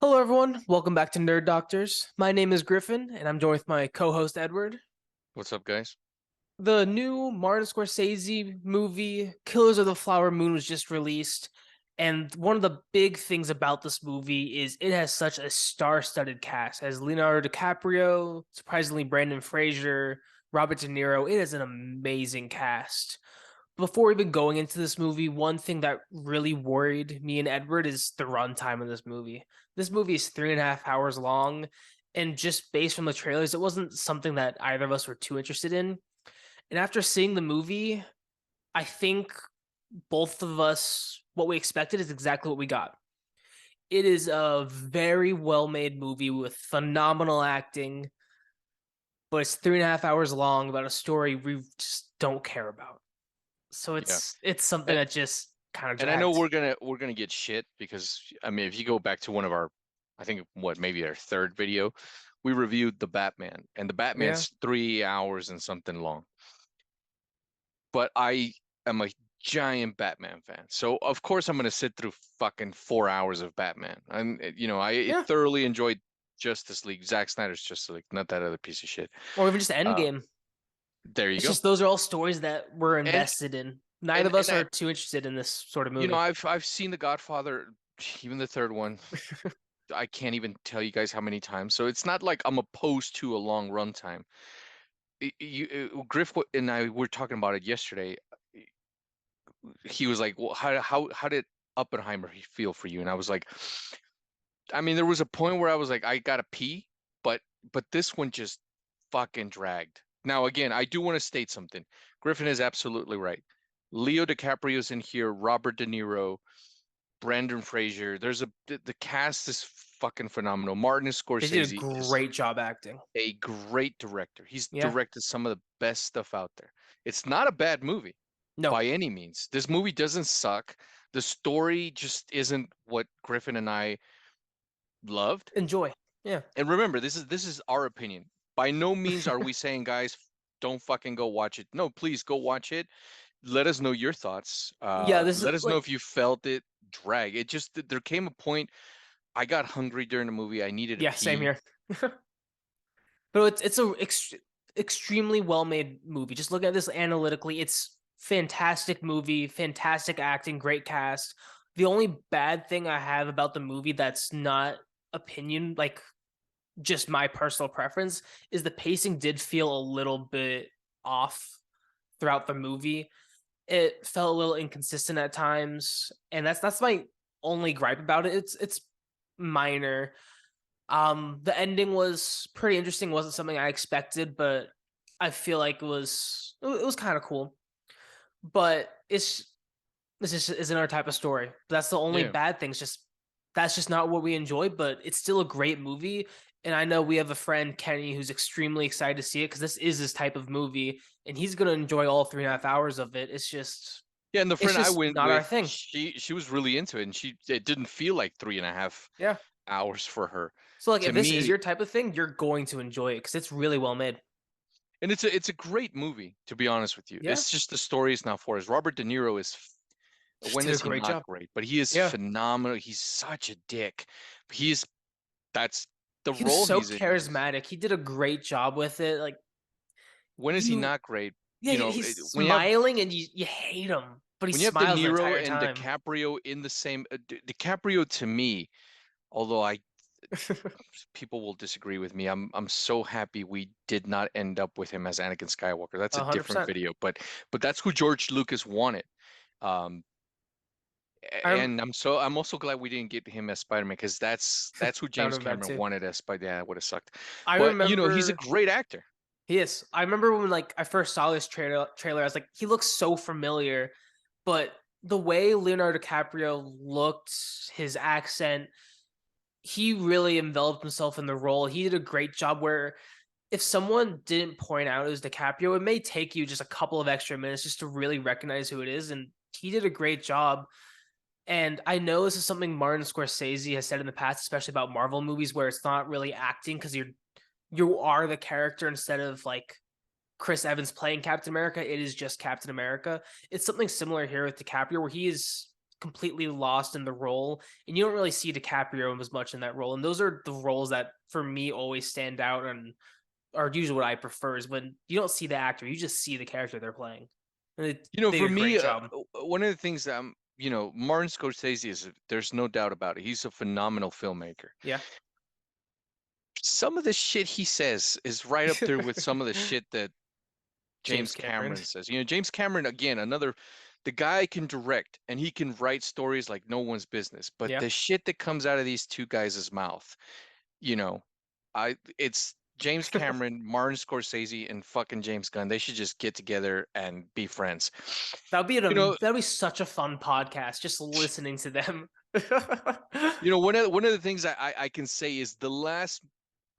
Hello, everyone. Welcome back to Nerd Doctors. My name is Griffin, and I'm joined with my co-host Edward. What's up, guys? The new Martin Scorsese movie, Killers of the Flower Moon, was just released, and one of the big things about this movie is it has such a star-studded cast. It has Leonardo DiCaprio, surprisingly Brandon Fraser, Robert De Niro. It is an amazing cast. Before even going into this movie, one thing that really worried me and Edward is the runtime of this movie. This movie is 3.5 hours long, and just based from the trailers, it wasn't something that either of us were too interested in. And after seeing the movie, I think both of us, what we expected is exactly what we got. It is a very well made movie with phenomenal acting, but it's 3.5 hours long about a story we just don't care about. So Yeah, it's something and that just kind of I know dragged. we're gonna get shit because I mean, if you go back to one of our, I think what maybe our third video, we reviewed the Batman, and the Yeah. Batman's 3 hours and something long. But I am a giant Batman fan, so of course I'm gonna sit through fucking 4 hours of Batman. And I Yeah. thoroughly enjoyed Justice League, Zack Snyder's Justice League, not that other piece of shit. Or even just Uh, Endgame. there you It's go. just those are all stories that we're And invested in. Neither and of and us I, are too interested in this sort of you know, movie. I've seen The Godfather, even the third one. I can't even tell you guys how many times. So it's not like I'm opposed to a long runtime. Griff and I were talking about it yesterday. He was like, "Well, how did Oppenheimer feel for you?" And I was like, I mean, there was a point where I was like, I gotta pee, but this one just fucking dragged. Now, again, I do want to state something. Griffin is absolutely right. Leo DiCaprio's in here, Robert De Niro, Brandon Fraser. The cast is fucking phenomenal. Martin They did a Scorsese is great job acting. a great director. He's Yeah. directed some of the best stuff out there. It's not a bad movie No. by any means. This movie doesn't suck. The story just isn't what Griffin and I loved. Enjoy. Yeah. And remember, this is our opinion. By no means are we saying, guys, don't fucking go watch it. No, please go watch it. Let us know your thoughts. Yeah, this is Let us know like if you felt it drag. It just there came a point I got hungry during the movie. I needed to yeah, same pee. here. But it's a extremely well made movie. Just look at this analytically. It's fantastic movie, fantastic acting, great cast. The only bad thing I have about the movie that's not opinion, like just my personal preference, is the pacing did feel a little bit off throughout the movie. It felt a little inconsistent at times, and that's my only gripe about it. It's minor. The ending was pretty interesting. Wasn't something I expected, but I feel like it was kind of cool. But this just isn't our type of story. That's the only Yeah. bad thing. It's just that's just not what we enjoy. But it's still a great movie, and I know we have a friend Kenny who's extremely excited to see it because this is his type of movie, and he's gonna enjoy all 3.5 hours of it. Yeah, and the It's friend I just went not our with, thing. she was really into it, and she it didn't feel like 3.5 Yeah. hours for her. So like, To if this is me, your type of thing, you're going to enjoy it because it's really well made. and it's a great movie, to be honest with you. Yeah, It's just the story is not for us. Robert De Niro is just when did a is he great not job. great? But he is Yeah. phenomenal. He's such a dick. He's that's the He was role so he's in. charismatic. He did a great job with it. Like When is he you, not great? yeah, he's When you have smiling and you hate him, but he De smiles the Niro entire and time. DiCaprio in the same DiCaprio to me, although I people will disagree with me. I'm so happy we did not end up with him as Anakin Skywalker. That's a different 100%. video, but that's who George Lucas wanted. Um, I rem- and I'm also glad we didn't get him as Spider-Man because that's who that would James have been bad Cameron too. wanted as Spider. Yeah, it would have sucked. I But he's a remember great actor. he is. I remember when like I first saw this trailer, I was like, he looks so familiar, but the way Leonardo DiCaprio looked, his accent, he really enveloped himself in the role. He did a great job where if someone didn't point out it was DiCaprio, it may take you just a couple of extra minutes just to really recognize who it is. And he did a great job. And I know this is something Martin Scorsese has said in the past, especially about Marvel movies, where it's not really acting because you are the character instead of like Chris Evans playing Captain America. It is just Captain America. It's something similar here with DiCaprio, where he is completely lost in the role, and you don't really see DiCaprio as much in that role. And those are the roles that for me always stand out and are usually what I prefer is when you don't see the actor, you just see the character they're playing. And they For did a great me, job. one of the things that Martin Scorsese there's no doubt about it. He's a phenomenal filmmaker. Yeah. Some of the shit he says is right up there with some of the shit that James James Cameron. Cameron says. James Cameron, again, the guy can direct and he can write stories like no one's business. But Yeah. the shit that comes out of these two guys' mouth, you know, it's James Cameron, Martin Scorsese, and fucking James Gunn. They should just get together and be friends. You know, That'd be such a fun podcast just listening to them. one of the things I can say is the last,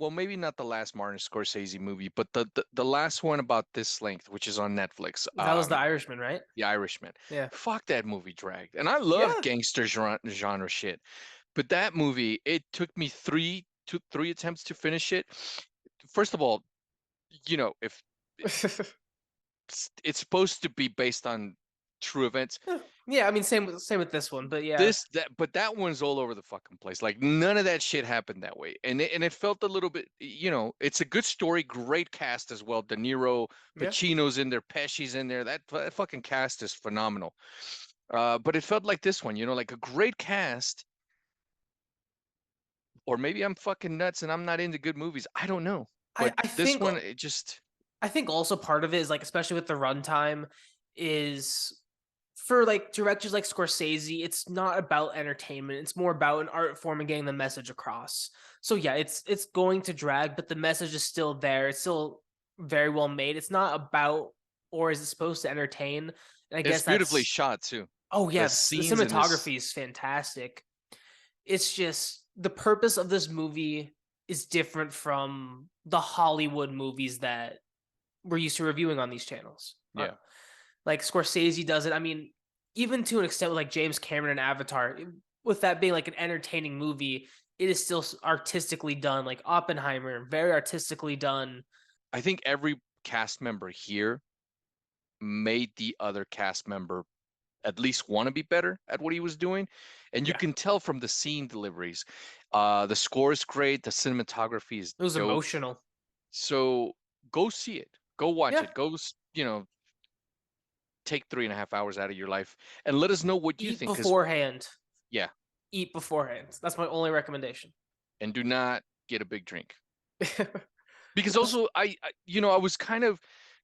well, maybe not the last Martin Scorsese movie, but the last one about this length, which is on Netflix. That was The Irishman, right? The Irishman. Yeah. Fuck, that movie dragged. And I love Yeah. gangster genre shit. But that movie, it took me three attempts to finish it. First of all, if it's supposed to be based on true events, Yeah, I mean same with this one, but yeah. but that one's all over the fucking place. Like none of that shit happened that way. And it felt a little bit, it's a good story, great cast as well. De Niro, Yeah. Pacino's in there, Pesci's in there. That fucking cast is phenomenal. But it felt like this one, like a great cast. Or maybe I'm fucking nuts and I'm not into good movies. I don't know. I But I this think one, it just, I think also part of it is like especially with the runtime is for like directors like Scorsese, it's not about entertainment. It's more about an art form and getting the message across. So yeah, it's going to drag, but the message is still there. It's still very well made. It's not about or is it supposed to entertain? And I it's guess beautifully that's shot too. oh The yeah, the scenes in this, cinematography is fantastic. It's just the purpose of this movie is different from the Hollywood movies that we're used to reviewing on these channels. yeah. Like Scorsese does it. I mean, even to an extent with like James Cameron and Avatar, with that being like an entertaining movie, it is still artistically done. Like Oppenheimer, very artistically done. I think every cast member here made the other cast member at least want to be better at what he was doing. And you Yeah, can tell from the scene deliveries. The score is great, the cinematography is it was dope. emotional. So go see it. Go watch Yeah, it. Take 3.5 hours out of your life and let us know what you eat think. Because beforehand. yeah, Eat beforehand. That's my only recommendation. and do not get a big drink. Because Plus, also I was kind of,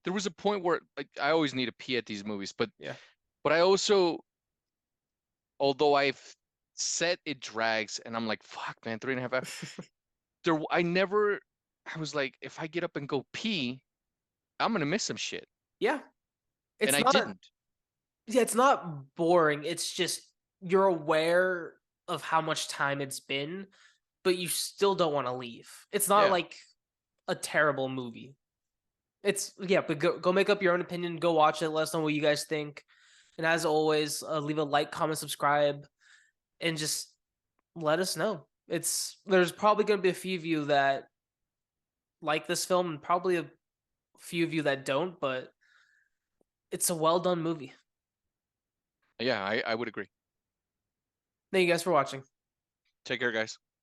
there was a point where like I always need to pee at these movies, but yeah. I also, although I've said it drags and I'm like, fuck man, 3.5 hours. I was like, if I get up and go pee, I'm gonna miss some shit. Yeah, And it's I not. didn't. Yeah, it's not boring. It's just you're aware of how much time it's been, but you still don't want to leave. It's not Yeah. like a terrible movie. It's yeah, but go make up your own opinion. Go watch it. Let us know what you guys think. And as always, leave a like, comment, subscribe, and just let us know. There's probably going to be a few of you that like this film, and probably a few of you that don't. But it's a well done movie. Yeah, I would agree. Thank you guys for watching. Take care, guys.